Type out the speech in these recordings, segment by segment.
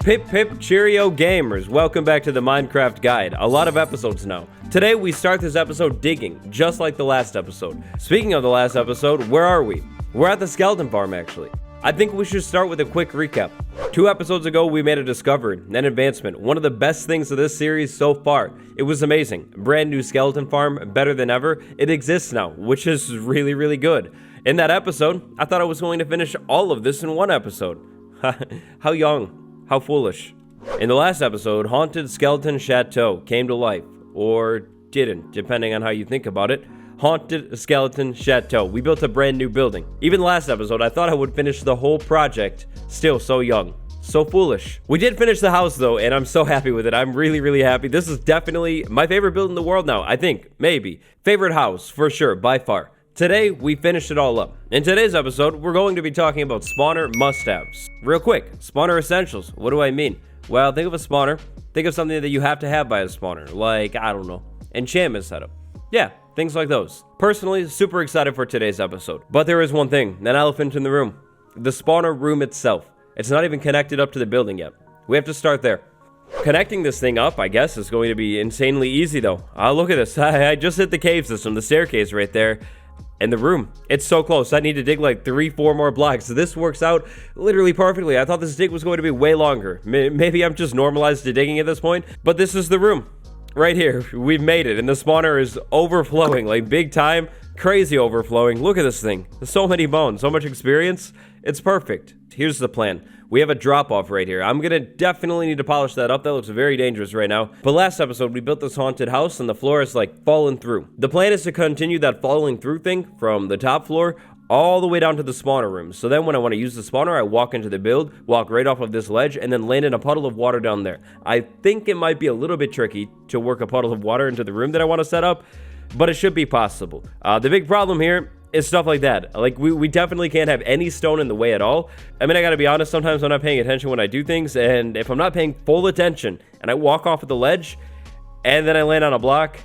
Pip pip cheerio gamers, welcome back to the Minecraft Guide. A lot of episodes now. Today we start this episode digging, just like the last episode. Speaking of the last episode, where are we? We're at the skeleton farm actually. I think we should start with a quick recap. 2 episodes ago we made a discovery, an advancement, one of the best things of this series so far. It was amazing. Brand new skeleton farm, better than ever. It exists now, which is really good. In that episode, I thought I was going to finish all of this in one episode. How young. How foolish. In the last episode, Haunted Skeleton Chateau came to life. Or didn't, depending on how you think about it. Haunted Skeleton Chateau. We built a brand new building. Even last episode, I thought I would finish the whole project. Still so young. So foolish. We did finish the house though, and I'm so happy with it. I'm really happy. This is definitely my favorite build in the world now. I think. Maybe. Favorite house, for sure, by far. Today, we finished it all up. In today's episode, we're going to be talking about spawner must-haves. Real quick, spawner essentials. What do I mean? Well, think of a spawner. Think of something that you have to have by a spawner. Like, I don't know, enchantment setup. Yeah, things like those. Personally, super excited for today's episode. But there is one thing, an elephant in the room. The spawner room itself. It's not even connected up to the building yet. We have to start there. Connecting this thing up, I guess, is going to be insanely easy though. Look at this. I just hit the cave system, the staircase right there. And the room, it's so close. I need to dig like 3-4 more blocks. This works out literally perfectly. I thought this dig was going to be way longer. Maybe I'm just normalized to digging at this point, but this is the room right here. We've made it, and the spawner is overflowing, like big time, crazy overflowing. Look at this thing. There's so many bones, so much experience. It's perfect. Here's the plan. We have a drop-off right here. I'm gonna definitely need to polish that up. That looks very dangerous right now. But last episode, we built this haunted house, and the floor is like fallen through. The plan is to continue that falling through thing from the top floor all the way down to the spawner room. So then when I want to use the spawner, I walk into the build, walk right off of this ledge, and then land in a puddle of water down there. I think it might be a little bit tricky to work a puddle of water into the room that I want to set up, but it should be possible. The big problem here is stuff like that. Like, we definitely can't have any stone in the way at all. I mean, I gotta be honest, sometimes I'm not paying attention when I do things, and if I'm not paying full attention, and I walk off of the ledge, and then I land on a block,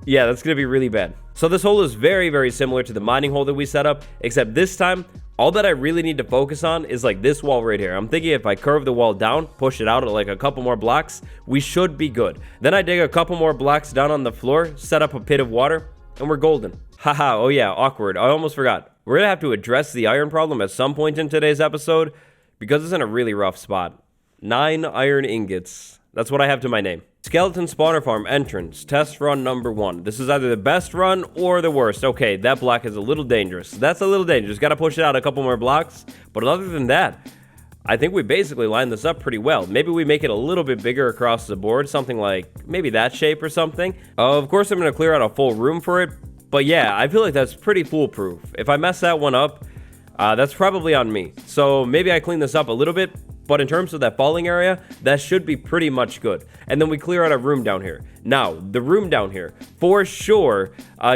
yeah, that's gonna be really bad. So this hole is very similar to the mining hole that we set up, except this time, all that I really need to focus on is like this wall right here. I'm thinking if I curve the wall down, push it out at like a couple more blocks, we should be good. Then I dig a couple more blocks down on the floor, set up a pit of water, and we're golden. Haha, oh yeah, awkward. I almost forgot. We're gonna have to address the iron problem at some point in today's episode because it's in a really rough spot. 9 iron ingots. That's what I have to my name. Skeleton spawner farm entrance. Test run number 1. This is either the best run or the worst. Okay, that block is a little dangerous. That's a little dangerous. Gotta push it out a couple more blocks. But other than that, I think we basically lined this up pretty well. Maybe we make it a little bit bigger across the board. Something like maybe that shape or something. Of course, I'm gonna clear out a full room for it. But yeah, I feel like that's pretty foolproof. If I mess that one up, that's probably on me. So maybe I clean this up a little bit, but in terms of that falling area, that should be pretty much good. And then we clear out a room down here. Now, the room down here, for sure,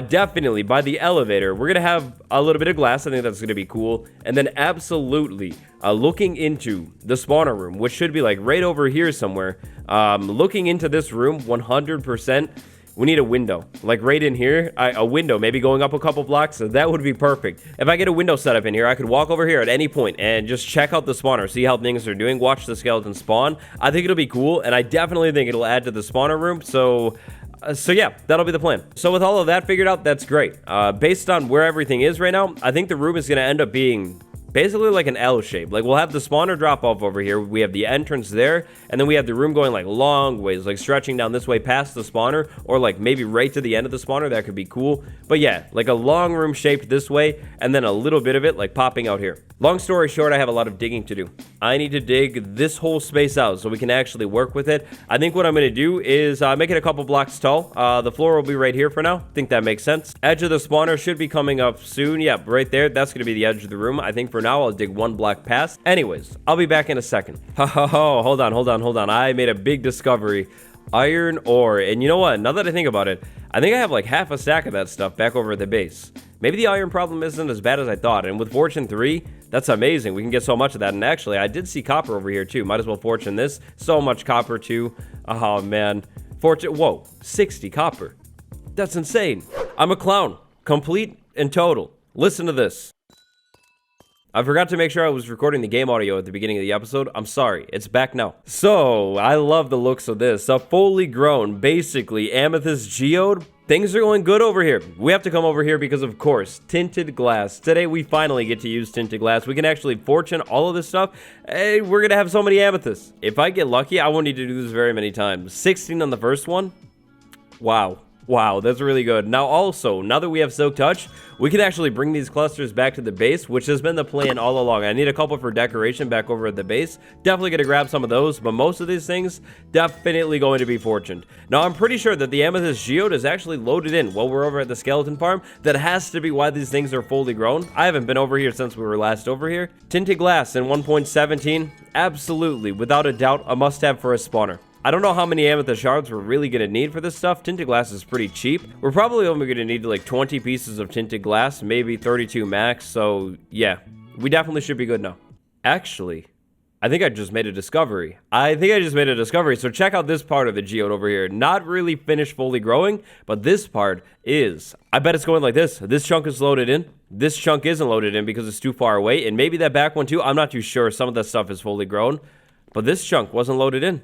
definitely by the elevator, we're gonna have a little bit of glass. I think that's gonna be cool. And then absolutely looking into the spawner room, which should be like right over here somewhere. Looking into this room 100%. We need a window, like right in here, a window, maybe going up a couple blocks, so that would be perfect. If I get a window set up in here, I could walk over here at any point and just check out the spawner, see how things are doing, watch the skeleton spawn. I think it'll be cool, and I definitely think it'll add to the spawner room, so yeah, that'll be the plan. So with all of that figured out, that's great. Based on where everything is right now, I think the room is gonna end up being basically like an L shape. Like, we'll have the spawner drop off over here. We have the entrance there, and then we have the room going like long ways, like stretching down this way past the spawner, or like maybe right to the end of the spawner. That could be cool. But yeah, like a long room shaped this way, and then a little bit of it like popping out here. Long story short, I have a lot of digging to do. I need to dig this whole space out so we can actually work with it. I think what I'm going to do is make it a couple blocks tall. The floor will be right here for now. I think that makes sense. Edge of the spawner should be coming up soon. Yep, right there. That's going to be the edge of the room. I think for now I'll dig 1 block past. Anyways, I'll be back in a second. Hold on. I made a big discovery. Iron ore. And you know what? Now that I think about it, I think I have like half a stack of that stuff back over at the base. Maybe the iron problem isn't as bad as I thought. And with Fortune 3, that's amazing. We can get so much of that. And actually, I did see copper over here too. Might as well fortune this. So much copper too. Oh man. Fortune. Whoa. 60 copper. That's insane. I'm a clown. Complete and total. Listen to this. I forgot to make sure I was recording the game audio at the beginning of the episode. I'm sorry. It's back now. So, I love the looks of this. A fully grown, basically, amethyst geode. Things are going good over here. We have to come over here because, of course, tinted glass. Today, we finally get to use tinted glass. We can actually fortune all of this stuff. Hey, we're going to have so many amethysts. If I get lucky, I won't need to do this very many times. 16 on the first one. Wow. Wow, that's really good. Now also, now that we have Silk Touch, we can actually bring these clusters back to the base, which has been the plan all along. I need a couple for decoration back over at the base. Definitely going to grab some of those, but most of these things, definitely going to be fortuned. Now, I'm pretty sure that the Amethyst Geode is actually loaded in while we're over at the skeleton farm. That has to be why these things are fully grown. I haven't been over here since we were last over here. Tinted Glass in 1.17, absolutely, without a doubt, a must-have for a spawner. I don't know how many amethyst shards we're really going to need for this stuff. Tinted glass is pretty cheap. We're probably only going to need like 20 pieces of tinted glass, maybe 32 max. So yeah, we definitely should be good now. Actually, I think I just made a discovery. So check out this part of the geode over here. Not really finished fully growing, but this part is. I bet it's going like this. This chunk is loaded in. This chunk isn't loaded in because it's too far away. And maybe that back one too. I'm not too sure. Some of that stuff is fully grown, but this chunk wasn't loaded in.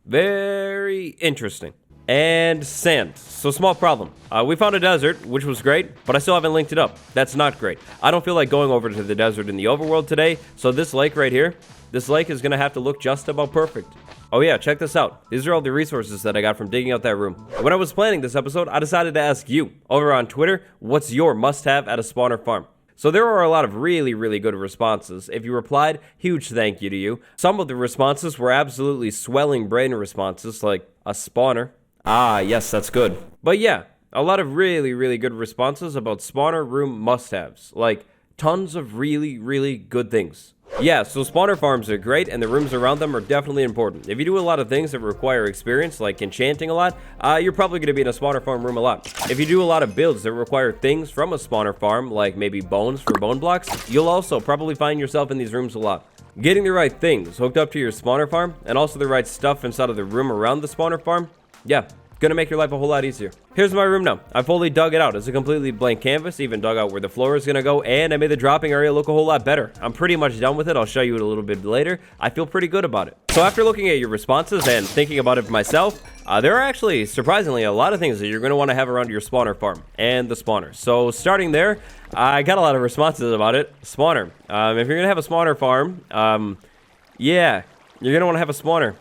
Very interesting. And sand. So small problem. We found a desert, which was great, but I still haven't linked it up. That's not great. I don't feel like going over to the desert in the overworld today. So this lake right here, this lake is going to have to look just about perfect. Oh yeah, check this out. These are all the resources that I got from digging out that room. When I was planning this episode, I decided to ask you over on Twitter, what's your must-have at a spawner farm? So there were a lot of really, really good responses. If you replied, huge thank you to you. Some of the responses were absolutely swelling brain responses, like a spawner. Ah, yes, that's good. But yeah, a lot of really, really good responses about spawner room must-haves. Like, tons of really, really good things. Yeah, so spawner farms are great, and the rooms around them are definitely important. If you do a lot of things that require experience, like enchanting a lot, you're probably going to be in a spawner farm room a lot. If you do a lot of builds that require things from a spawner farm, like maybe bones for bone blocks, you'll also probably find yourself in these rooms a lot. Getting the right things hooked up to your spawner farm, and also the right stuff inside of the room around the spawner farm, yeah, gonna make your life a whole lot easier. Here's my room now. I fully dug it out. It's a completely blank canvas, even dug out where the floor is gonna go, and I made the dropping area look a whole lot better. I'm pretty much done with it. I'll show you it a little bit later. I feel pretty good about it. So after looking at your responses and thinking about it for myself, there are actually, surprisingly, a lot of things that you're gonna wanna have around your spawner farm and the spawner. So starting there, I got a lot of responses about it. Spawner. If you're gonna have a spawner farm, yeah, you're gonna wanna have a spawner.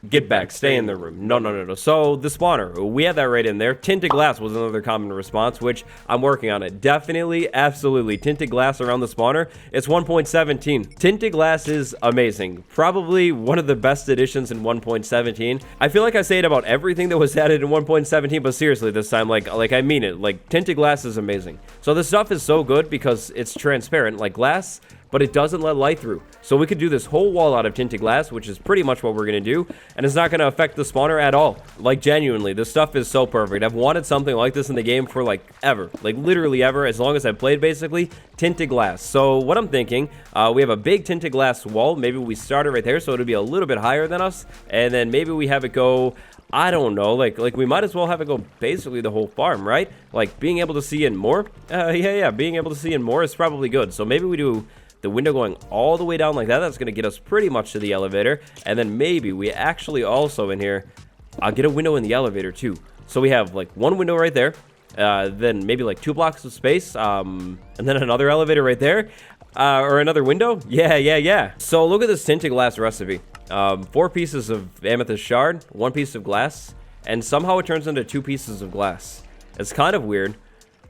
Get back, stay in the room. No. So the spawner, we had that right in there. Tinted glass was another common response, which I'm working on it. Definitely, absolutely. Tinted glass around the spawner. It's 1.17. Tinted glass is amazing. Probably one of the best additions in 1.17. I feel like I say it about everything that was added in 1.17, but seriously this time, like I mean it. Like, tinted glass is amazing. So this stuff is so good because it's transparent like glass, but it doesn't let light through. So we could do this whole wall out of tinted glass, which is pretty much what we're going to do, and it's not going to affect the spawner at all. Like, genuinely, this stuff is so perfect. I've wanted something like this in the game for, like, ever. Like, literally ever, as long as I've played, basically. Tinted glass. So what I'm thinking, we have a big tinted glass wall. Maybe we start it right there, so it'll be a little bit higher than us, and then maybe we have it go, I don't know, like we might as well have it go basically the whole farm, right? Like, being able to see in more? Yeah, being able to see in more is probably good. So maybe we do the window going all the way down like that. That's going to get us pretty much to the elevator. And then maybe we actually also in here, I'll get a window in the elevator too. So we have like one window right there, then maybe like 2 blocks of space, and then another elevator right there, or another window. Yeah. So look at this tinted glass recipe. 4 pieces of amethyst shard, 1 piece of glass, and somehow it turns into 2 pieces of glass. It's kind of weird,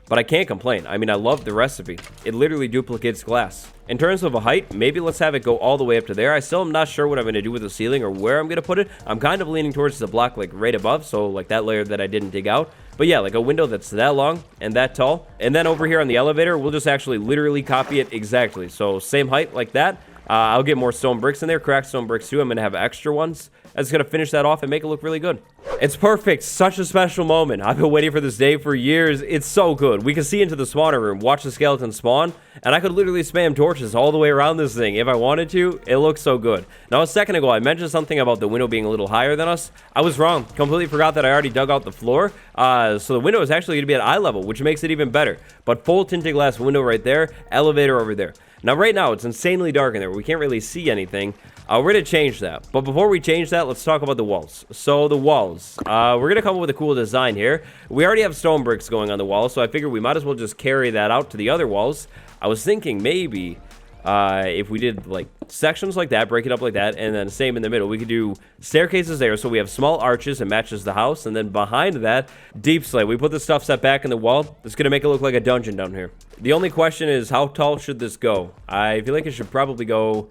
but I can't complain. I mean, I love the recipe. It literally duplicates glass. In terms of a height, maybe let's have it go all the way up to there. I still am not sure what I'm going to do with the ceiling or where I'm going to put it. I'm kind of leaning towards the block like right above, so like that layer that I didn't dig out. But yeah, like a window that's that long and that tall. And then over here on the elevator, we'll just actually literally copy it exactly. So same height like that. I'll get more stone bricks in there, cracked stone bricks too. I'm going to have extra ones. That's going to finish that off and make it look really good. It's perfect. Such a special moment. I've been waiting for this day for years. It's so good. We can see into the spawner room, watch the skeleton spawn, and I could literally spam torches all the way around this thing if I wanted to. It looks so good. Now, a second ago, I mentioned something about the window being a little higher than us. I was wrong. Completely forgot that I already dug out the floor. So the window is actually going to be at eye level, which makes it even better. But full tinted glass window right there, elevator over there. Now, right now, it's insanely dark in there. We can't really see anything. We're going to change that. But before we change that, let's talk about the walls. So, the walls. We're going to come up with a cool design here. We already have stone bricks going on the wall, so I figured we might as well just carry that out to the other walls. I was thinking maybe if we did, like, sections like that, break it up like that, and then same in the middle. We could do staircases there, so we have small arches and matches the house, and then behind that, deep slate. We put the stuff set back in the wall. It's going to make it look like a dungeon down here. The only question is, how tall should this go? I feel like it should probably go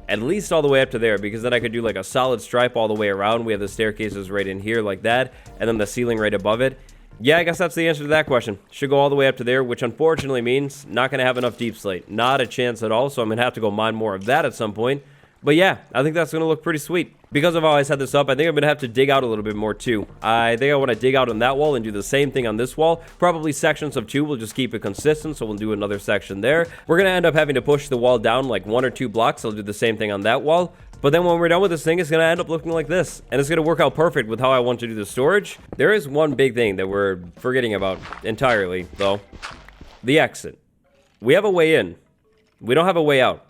at least all the way up to there, because then I could do like a solid stripe all the way around. We have the staircases right in here like that, and then the ceiling right above it. Yeah, I guess that's the answer to that question. Should go all the way up to there, which unfortunately means not going to have enough deep slate. Not a chance at all, so I'm going to have to go mine more of that at some point. But yeah, I think that's going to look pretty sweet. Because of how I set this up, I think I'm going to have to dig out a little bit more too. I think I want to dig out on that wall and do the same thing on this wall. Probably sections of 2. We'll just keep it consistent, so we'll do another section there. We're going to end up having to push the wall down like 1 or 2 blocks. I'll do the same thing on that wall. But then when we're done with this thing, it's going to end up looking like this. And it's going to work out perfect with how I want to do the storage. There is one big thing that we're forgetting about entirely, though. The exit. We have a way in. We don't have a way out.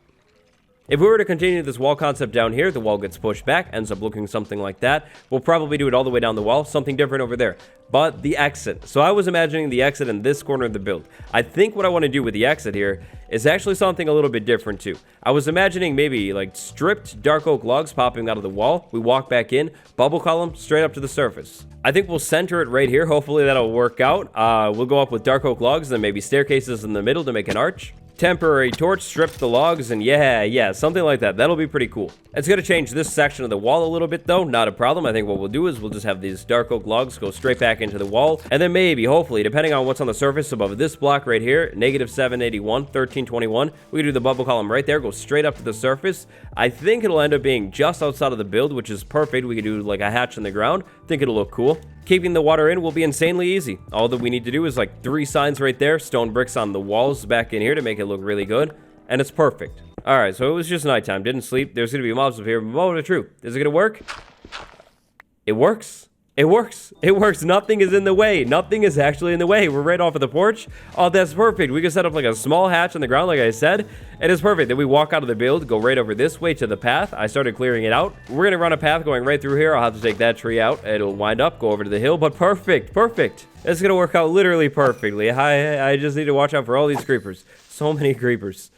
If we were to continue this wall concept down here, the wall gets pushed back, ends up looking something like that. We'll probably do it all the way down the wall, something different over there. But the exit. So I was imagining the exit in this corner of the build. I think what I want to do with the exit here is actually something a little bit different too. I was imagining maybe like stripped dark oak logs popping out of the wall. We walk back in, bubble column, straight up to the surface. I think we'll center it right here. Hopefully that'll work out. We'll go up with dark oak logs, then maybe staircases in the middle to make an arch. Temporary torch, strip the logs, and yeah, something like that. That'll be pretty cool. It's going to change this section of the wall a little bit, though. Not a problem. I think what we'll do is we'll just have these dark oak logs go straight back into the wall, and then maybe, hopefully, depending on what's on the surface above this block right here, -781, 1321, we can do the bubble column right there, go straight up to the surface. I think it'll end up being just outside of the build, which is perfect. We could do like a hatch in the ground. I think it'll look cool. Keeping the water in will be insanely easy. All that we need to do is like 3 signs right there, stone bricks on the walls back in here to make it look really good, and it's perfect. Alright, so it was just nighttime, didn't sleep. There's gonna be mobs up here. Moment of truth. Is it gonna work? It works. It works. It works. Nothing is in the way. Nothing is actually in the way. We're right off of the porch. Oh, that's perfect. We can set up like a small hatch on the ground, like I said. It is perfect. Then we walk out of the build, go right over this way to the path. I started clearing it out. We're going to run a path going right through here. I'll have to take that tree out. It'll wind up, go over to the hill, but perfect. Perfect. It's going to work out literally perfectly. I just need to watch out for all these creepers. So many creepers.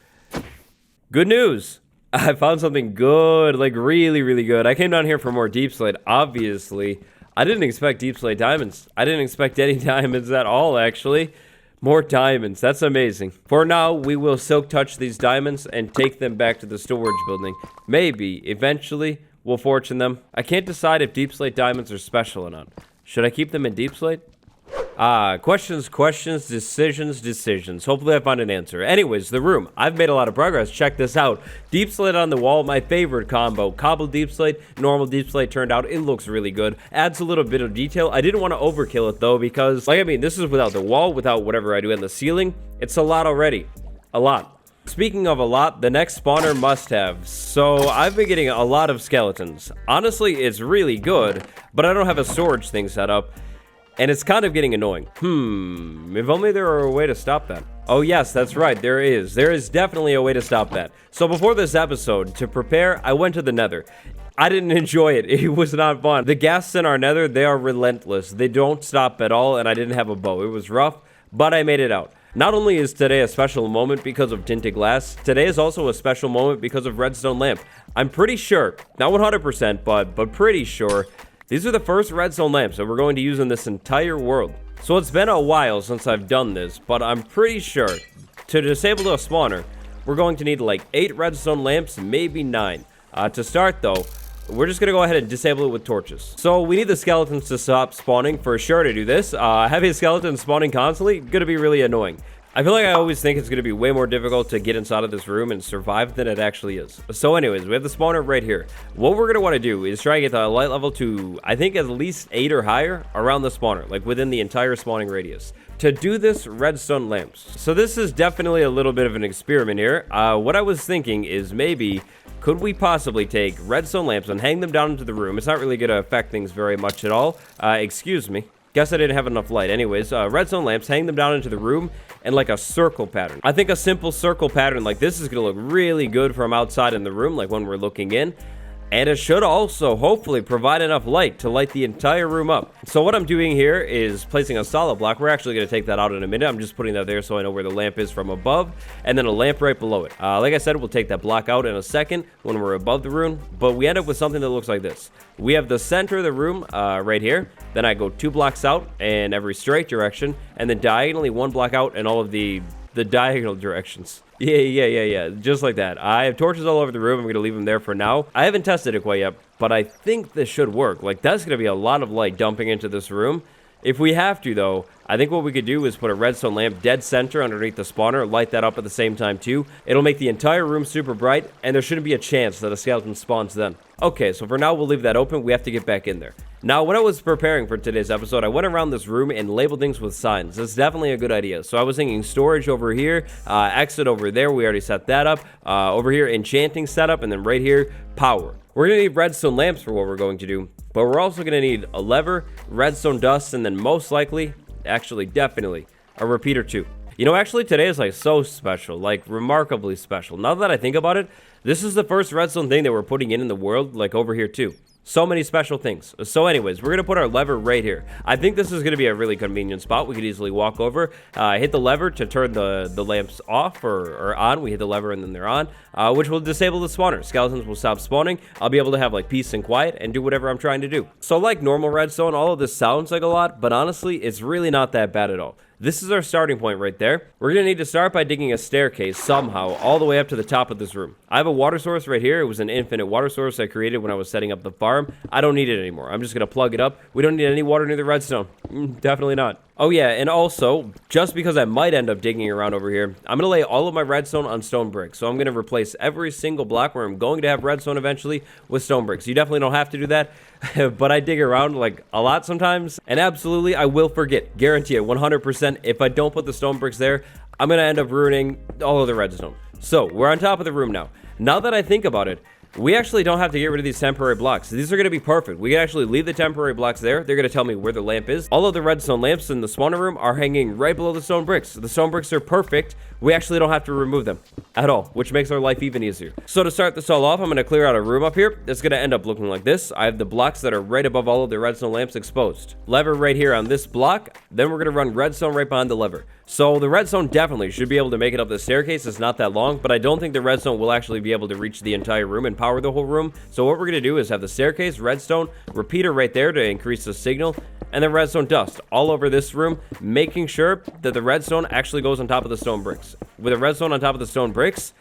Good news. I found something good, like really, really good. I came down here for more deep slate, obviously. I didn't expect deep slate diamonds. I didn't expect any diamonds at all, actually. More diamonds. That's amazing. For now, we will silk touch these diamonds and take them back to the storage building. Maybe, eventually, we'll fortune them. I can't decide if deep slate diamonds are special or not. Should I keep them in deep slate? Questions, decisions. Hopefully I find an answer. Anyways, the room. I've made a lot of progress. Check this out. Deep slate on the wall, my favorite combo. Cobble deep slate, normal deep slate turned out. It looks really good. Adds a little bit of detail. I didn't want to overkill it though, because, like, I mean, this is without the wall, without whatever I do in the ceiling. It's a lot already. A lot. Speaking of a lot, the next spawner must have. So I've been getting a lot of skeletons. Honestly, it's really good, but I don't have a storage thing set up. And it's kind of getting annoying. If only there were a way to stop that. Oh yes, that's right, there is. There is definitely a way to stop that. So before this episode, to prepare, I went to the nether. I didn't enjoy it. It was not fun. The ghasts in our nether, they are relentless. They don't stop at all, and I didn't have a bow. It was rough, but I made it out. Not only is today a special moment because of tinted glass, today is also a special moment because of redstone lamp. I'm pretty sure, not 100%, but pretty sure, these are the first redstone lamps that we're going to use in this entire world. So it's been a while since I've done this, but I'm pretty sure to disable a spawner, we're going to need like 8 redstone lamps, maybe 9. To start though, we're just going to go ahead and disable it with torches. So we need the skeletons to stop spawning for sure to do this. Having skeletons spawning constantly, going to be really annoying. I feel like I always think it's going to be way more difficult to get inside of this room and survive than it actually is. So anyways, we have the spawner right here. What we're going to want to do is try and get the light level to, I think, at least 8 or higher around the spawner, like within the entire spawning radius. To do this, redstone lamps. So this is definitely a little bit of an experiment here. What I was thinking is maybe, could we possibly take redstone lamps and hang them down into the room? It's not really going to affect things very much at all. Excuse me. Guess I didn't have enough light. Anyways, redstone lamps, hang them down into the room in like a circle pattern. I think a simple circle pattern like this is going to look really good from outside in the room, like when we're looking in. And it should also hopefully provide enough light to light the entire room up. So what I'm doing here is placing a solid block. We're actually going to take that out in a minute. I'm just putting that there so I know where the lamp is from above, and then a lamp right below it. Like I said, we'll take that block out in a second when we're above the room, but we end up with something that looks like this. We have the center of the room right here. Then I go 2 blocks out in every straight direction, and then diagonally 1 block out in all of the diagonal directions. Yeah. Just like that. I have torches all over the room. I'm going to leave them there for now. I haven't tested it quite yet, but I think this should work. Like, that's going to be a lot of light dumping into this room. If we have to, though, I think what we could do is put a redstone lamp dead center underneath the spawner, light that up at the same time, too. It'll make the entire room super bright, and there shouldn't be a chance that a skeleton spawns then. Okay, so for now, we'll leave that open. We have to get back in there. Now, when I was preparing for today's episode, I went around this room and labeled things with signs. That's definitely a good idea. So I was thinking storage over here, exit over there. We already set that up. Over here, enchanting setup, and then right here, power. We're going to need redstone lamps for what we're going to do, but we're also going to need a lever, redstone dust, and then most likely, actually, definitely, a repeater too. You know, actually, today is like so special, like remarkably special. Now that I think about it, this is the first redstone thing that we're putting in the world, like over here too. So many special things. So anyways, we're going to put our lever right here. I think this is going to be a really convenient spot. We could easily walk over, hit the lever to turn the lamps off or on. We hit the lever and then they're on, which will disable the spawner. Skeletons will stop spawning. I'll be able to have like peace and quiet and do whatever I'm trying to do. So like normal redstone, all of this sounds like a lot, but honestly, it's really not that bad at all. This is our starting point right there. We're going to need to start by digging a staircase somehow all the way up to the top of this room. I have a water source right here. It was an infinite water source I created when I was setting up the farm. I don't need it anymore. I'm just going to plug it up. We don't need any water near the redstone. Definitely not. Oh yeah, and also, just because I might end up digging around over here, I'm going to lay all of my redstone on stone bricks. So I'm going to replace every single block where I'm going to have redstone eventually with stone bricks. You definitely don't have to do that, but I dig around like a lot sometimes. And absolutely, I will forget. Guarantee it, 100%. If I don't put the stone bricks there, I'm going to end up ruining all of the redstone. So, we're on top of the room now. Now that I think about it, we actually don't have to get rid of these temporary blocks. These are going to be perfect. We can actually leave the temporary blocks there. They're going to tell me where the lamp is. All of the redstone lamps in the spawner room are hanging right below the stone bricks. The stone bricks are perfect. We actually don't have to remove them at all, which makes our life even easier. So to start this all off, I'm going to clear out a room up here. It's going to end up looking like this. I have the blocks that are right above all of the redstone lamps exposed. Lever right here on this block. Then we're going to run redstone right behind the lever. So the redstone definitely should be able to make it up the staircase. It's not that long, but I don't think the redstone will actually be able to reach the entire room and power the whole room. So what we're going to do is have the staircase, redstone, repeater right there to increase the signal, and then redstone dust all over this room, making sure that the redstone actually goes on top of the stone bricks. With the redstone on top of the stone bricks,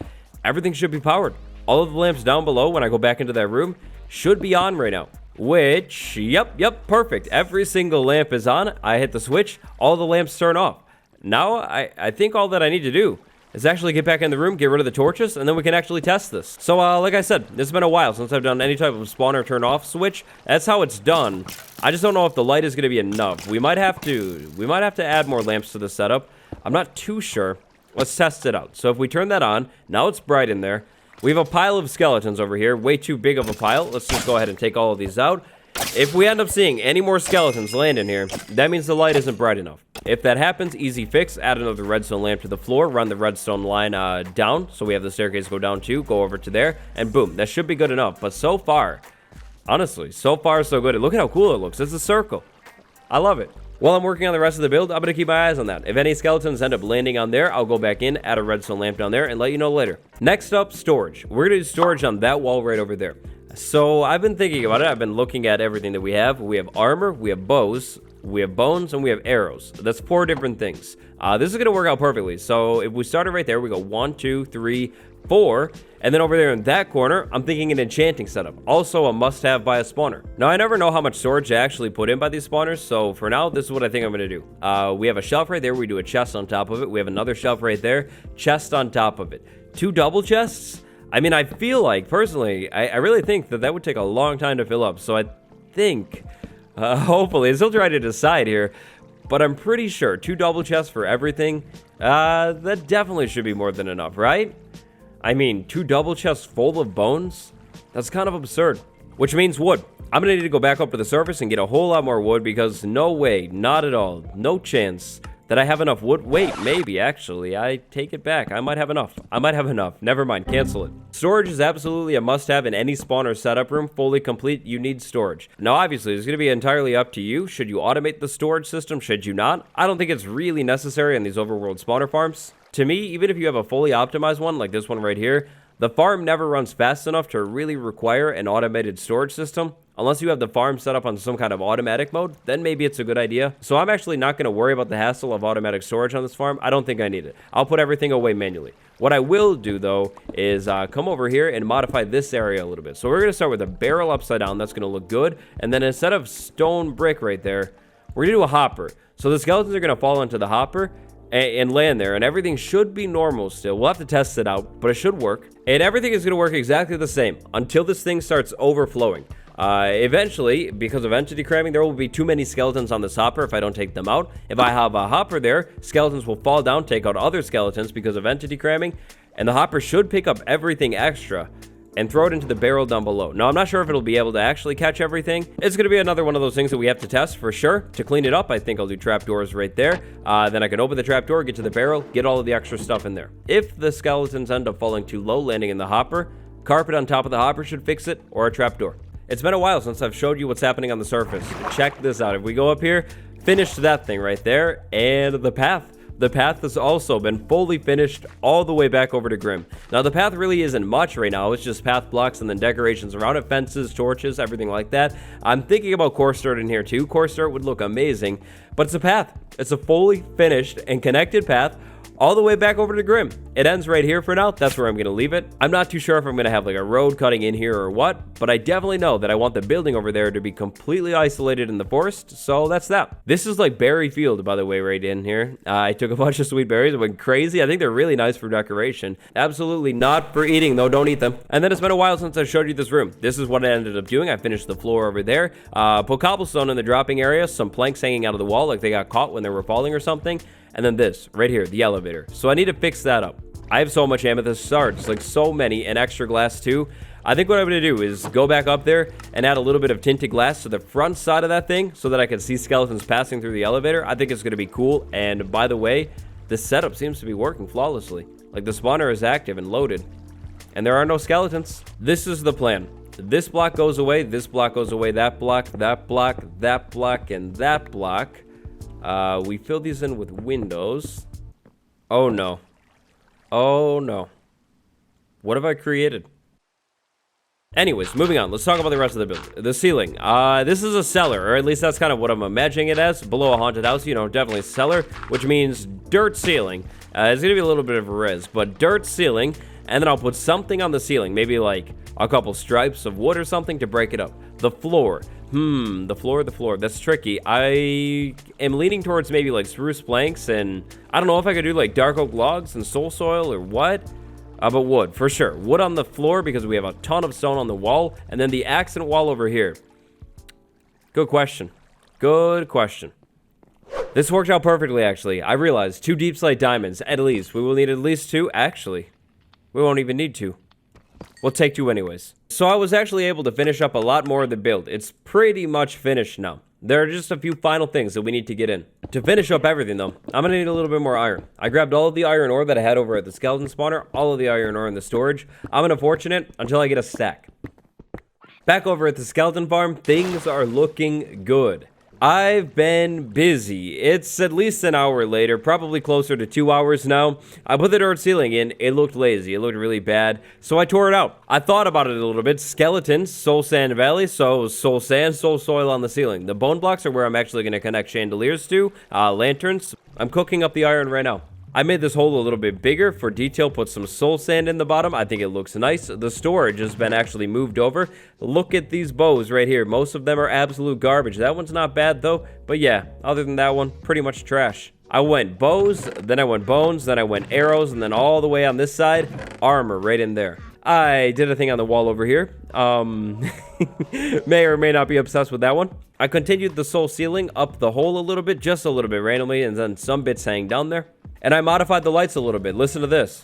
everything should be powered. All of the lamps down below when I go back into that room should be on right now. Which, yep, perfect. Every single lamp is on. I hit the switch, all the lamps turn off. Now, I think all that I need to do is actually get back in the room, get rid of the torches, and then we can actually test this. So, like I said, it's been a while since I've done any type of spawner turn off switch. That's how it's done. I just don't know if the light is going to be enough. We might have to add more lamps to the setup. I'm not too sure. Let's test it out. So if we turn that on, now it's bright in there. We have a pile of skeletons over here, way too big of a pile. Let's just go ahead and take all of these out. If we end up seeing any more skeletons land in here, that means the light isn't bright enough. If that happens, easy fix, add another redstone lamp to the floor, run the redstone line down, so we have the staircase go down too, go over to there, and boom, that should be good enough. But so far, honestly, so far so good. Look at how cool it looks. It's a circle. I love it. While I'm working on the rest of the build, I'm going to keep my eyes on that. If any skeletons end up landing on there, I'll go back in, add a redstone lamp down there, and let you know later. Next up, storage. We're going to do storage on that wall right over there. So I've been thinking about it. I've been looking at everything that we have. We have armor, we have bows, we have bones, and we have arrows. That's 4 different things. This is going to work out perfectly. So if we started right there, we go 1, 2, 3, 4. And then over there in that corner, I'm thinking an enchanting setup. Also a must-have by a spawner. Now, I never know how much storage to actually put in by these spawners. So for now, this is what I think I'm going to do. We have a shelf right there. We do a chest on top of it. We have another shelf right there. Chest on top of it. 2 double chests? I mean, I feel like, personally, I really think that would take a long time to fill up. So I think, hopefully, I still try to decide here, but I'm pretty sure 2 double chests for everything, that definitely should be more than enough, right? I mean, 2 double chests full of bones? That's kind of absurd. Which means wood. I'm gonna need to go back up to the surface and get a whole lot more wood because no way, not at all, no chance that I have enough wood. Wait, maybe, actually, I take it back. I might have enough. Never mind, cancel it. Storage is absolutely a must-have in any spawner setup room. Fully complete, you need storage. Now, obviously, it's going to be entirely up to you. Should you automate the storage system? Should you not? I don't think it's really necessary on these overworld spawner farms. To me, even if you have a fully optimized one, like this one right here, the farm never runs fast enough to really require an automated storage system. Unless you have the farm set up on some kind of automatic mode, then maybe it's a good idea. So I'm actually not going to worry about the hassle of automatic storage on this farm. I don't think I need it. I'll put everything away manually. What I will do, though, is come over here and modify this area a little bit. So we're going to start with a barrel upside down. That's going to look good. And then instead of stone brick right there, we're going to do a hopper. So the skeletons are going to fall into the hopper and land there, and everything should be normal still. We'll have to test it out, but it should work. And everything is going to work exactly the same until this thing starts overflowing. Eventually, because of entity cramming, there will be too many skeletons on this hopper if I don't take them out. If I have a hopper there, skeletons will fall down, take out other skeletons because of entity cramming, and the hopper should pick up everything extra and throw it into the barrel down below. Now, I'm not sure if it'll be able to actually catch everything. It's going to be another one of those things that we have to test for sure. To clean it up, I think I'll do trapdoors right there. Then I can open the trapdoor, get to the barrel, get all of the extra stuff in there. If the skeletons end up falling too low, landing in the hopper, carpet on top of the hopper should fix it, or a trapdoor. It's been a while since I've showed you what's happening on the surface. Check this out. If we go up here, finish that thing right there, and the path. The path has also been fully finished all the way back over to Grim. Now, the path really isn't much right now. It's just path blocks and then decorations around it, fences, torches, everything like that. I'm thinking about coarse dirt in here too. Coarse dirt would look amazing, but it's a path. It's a fully finished and connected path all the way back over to Grim. It ends right here for now. That's where I'm going to leave it. I'm not too sure if I'm going to have like a road cutting in here or what, but I definitely know that I want the building over there to be completely isolated in the forest, so that's that. This is like berry field, by the way, right in here. I took a bunch of sweet berries. It went crazy. I think they're really nice for decoration. Absolutely not for eating, though. Don't eat them. And then it's been a while since I showed you this room. This is what I ended up doing. I finished the floor over there. Put cobblestone in the dropping area, some planks hanging out of the wall like they got caught when they were falling or something. And then this, right here, the elevator. So I need to fix that up. I have so much amethyst shards, like so many, and extra glass too. I think what I'm going to do is go back up there and add a little bit of tinted glass to the front side of that thing so that I can see skeletons passing through the elevator. I think it's going to be cool. And by the way, the setup seems to be working flawlessly. Like the spawner is active and loaded. And there are no skeletons. This is the plan. This block goes away, this block goes away, that block, that block, that block, and that block. We fill these in with windows. Oh no. Oh no. What have I created? Anyways, moving on. Let's talk about the rest of the building. The ceiling. This is a cellar, or at least that's kind of what I'm imagining it as. Below a haunted house, you know, definitely cellar, which means dirt ceiling. It's gonna be a little bit of a res, but dirt ceiling, and then I'll put something on the ceiling, maybe like a couple stripes of wood or something to break it up. The floor. The floor. That's tricky. I am leaning towards maybe like spruce planks, and I don't know if I could do like dark oak logs and soul soil or what. But wood, for sure. Wood on the floor because we have a ton of stone on the wall, and then the accent wall over here. Good question. Good question. This worked out perfectly, actually. I realized 2 deep slate diamonds, at least. We will need at least 2. Actually, we won't even need 2. We'll take 2 anyways. So I was actually able to finish up a lot more of the build. It's pretty much finished now. There are just a few final things that we need to get in. To finish up everything though, I'm gonna need a little bit more iron. I grabbed all of the iron ore that I had over at the skeleton spawner, all of the iron ore in the storage. I'm unfortunate until I get a stack. Back over at the skeleton farm, things are looking good. I've been busy. It's at least an hour later, probably closer to 2 hours now. I put the dirt ceiling in. It looked lazy. It looked really bad. So I tore it out. I thought about it a little bit. Skeletons, soul sand valley, so soul sand, soul soil on the ceiling. The bone blocks are where I'm actually going to connect chandeliers to, lanterns. I'm cooking up the iron right now. I made this hole a little bit bigger for detail, put some soul sand in the bottom. I think it looks nice. The storage has been actually moved over. Look at these bows right here. Most of them are absolute garbage. That one's not bad though, but yeah, other than that one, pretty much trash. I went bows, then I went bones, then I went arrows, and then all the way on this side, armor right in there. I did a thing on the wall over here. May or may not be obsessed with that one. I continued the soul ceiling up the hole a little bit, just a little bit randomly, and then some bits hang down there. And I modified the lights a little bit. Listen to this.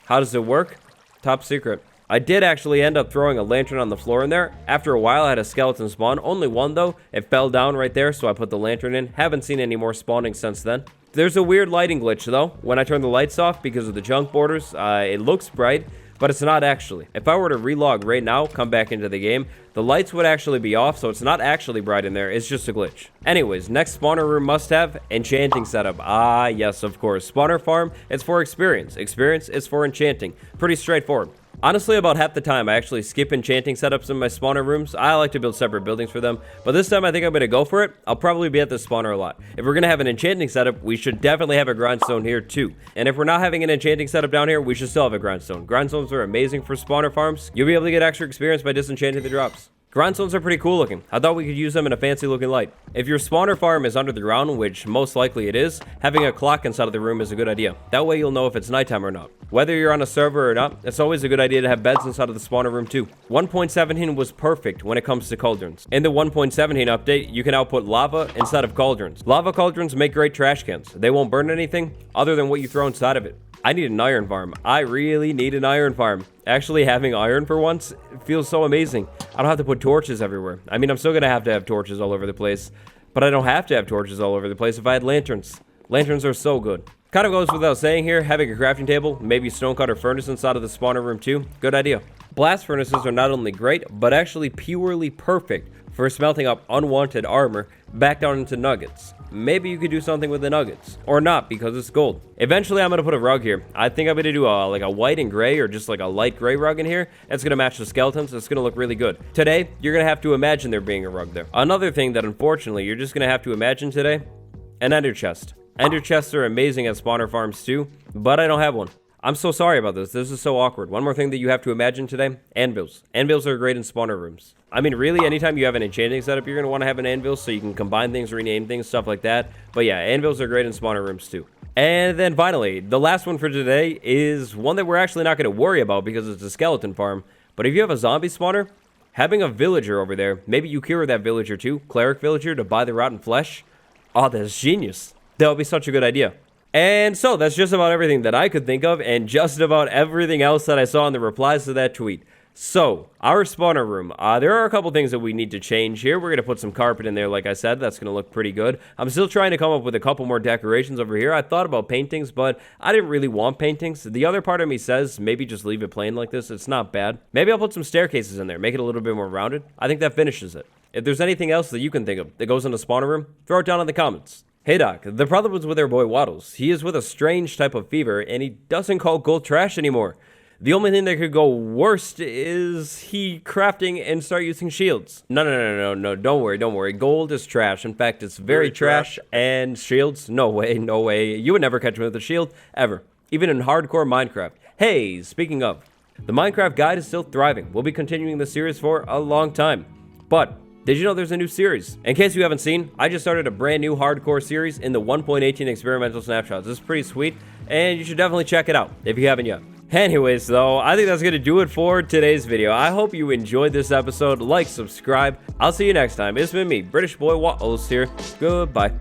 How does it work? Top secret. I did actually end up throwing a lantern on the floor in there. After a while, I had a skeleton spawn. Only one, though. It fell down right there, so I put the lantern in. Haven't seen any more spawning since then. There's a weird lighting glitch, though. When I turn the lights off because of the junk borders, it looks bright, but it's not actually. If I were to relog right now, come back into the game, the lights would actually be off, so it's not actually bright in there. It's just a glitch. Anyways, next spawner room must have enchanting setup. Ah, yes, of course. Spawner farm, it's for experience. Experience is for enchanting. Pretty straightforward. Honestly, about half the time, I actually skip enchanting setups in my spawner rooms. I like to build separate buildings for them, but this time I think I'm going to go for it. I'll probably be at this spawner a lot. If we're going to have an enchanting setup, we should definitely have a grindstone here too. And if we're not having an enchanting setup down here, we should still have a grindstone. Grindstones are amazing for spawner farms. You'll be able to get extra experience by disenchanting the drops. Grindstones are pretty cool looking. I thought we could use them in a fancy looking light. If your spawner farm is under the ground, which most likely it is, having a clock inside of the room is a good idea. That way you'll know if it's nighttime or not. Whether you're on a server or not, it's always a good idea to have beds inside of the spawner room too. 1.17 was perfect when it comes to cauldrons. In the 1.17 update, you can output lava inside of cauldrons. Lava cauldrons make great trash cans. They won't burn anything other than what you throw inside of it. I need an iron farm. I really need an iron farm. Actually, having iron for once feels so amazing. I don't have to put torches everywhere. I mean, I'm still going to have torches all over the place, but I don't have to have torches all over the place if I had lanterns. Lanterns are so good. Kind of goes without saying here, having a crafting table, maybe stonecutter furnace inside of the spawner room too. Good idea. Blast furnaces are not only great, but actually purely perfect for smelting up unwanted armor back down into nuggets. Maybe you could do something with the nuggets. Or not, because it's gold. Eventually, I'm going to put a rug here. I think I'm going to do like a white and gray or just like a light gray rug in here. It's going to match the skeletons. It's going to look really good. Today, you're going to have to imagine there being a rug there. Another thing that, unfortunately, you're just going to have to imagine today, an ender chest. Ender chests are amazing at spawner farms too, but I don't have one. I'm so sorry about this. This is so awkward. One more thing that you have to imagine today, anvils. Anvils are great in spawner rooms. I mean, really, anytime you have an enchanting setup, you're going to want to have an anvil so you can combine things, rename things, stuff like that. But yeah, anvils are great in spawner rooms too. And then finally, the last one for today is one that we're actually not going to worry about because it's a skeleton farm. But if you have a zombie spawner, having a villager over there, maybe you cure that villager too, cleric villager, to buy the rotten flesh. Oh, that's genius. That would be such a good idea. And so that's just about everything that I could think of and just about everything else that I saw in the replies to that tweet. So, our spawner room. There are a couple things that we need to change here. We're going to put some carpet in there, like I said. That's going to look pretty good. I'm still trying to come up with a couple more decorations over here. I thought about paintings, but I didn't really want paintings. The other part of me says maybe just leave it plain like this. It's not bad. Maybe I'll put some staircases in there, make it a little bit more rounded. I think that finishes it. If there's anything else that you can think of that goes in the spawner room, throw it down in the comments. Hey Doc, the problem was with our boy Waddles. He is with a strange type of fever, and he doesn't call gold trash anymore. The only thing that could go worst is he crafting and start using shields. No, don't worry. Gold is trash. In fact, it's very trash. And shields? No way. You would never catch me with a shield, ever. Even in hardcore Minecraft. Hey, speaking of, the Minecraft guide is still thriving. We'll be continuing the series for a long time. But did you know there's a new series? In case you haven't seen, I just started a brand new hardcore series in the 1.18 experimental snapshots. This is pretty sweet, and you should definitely check it out if you haven't yet. Anyways, though, I think that's going to do it for today's video. I hope you enjoyed this episode. Like, subscribe. I'll see you next time. It's been me, British Boy Wattles here. Goodbye.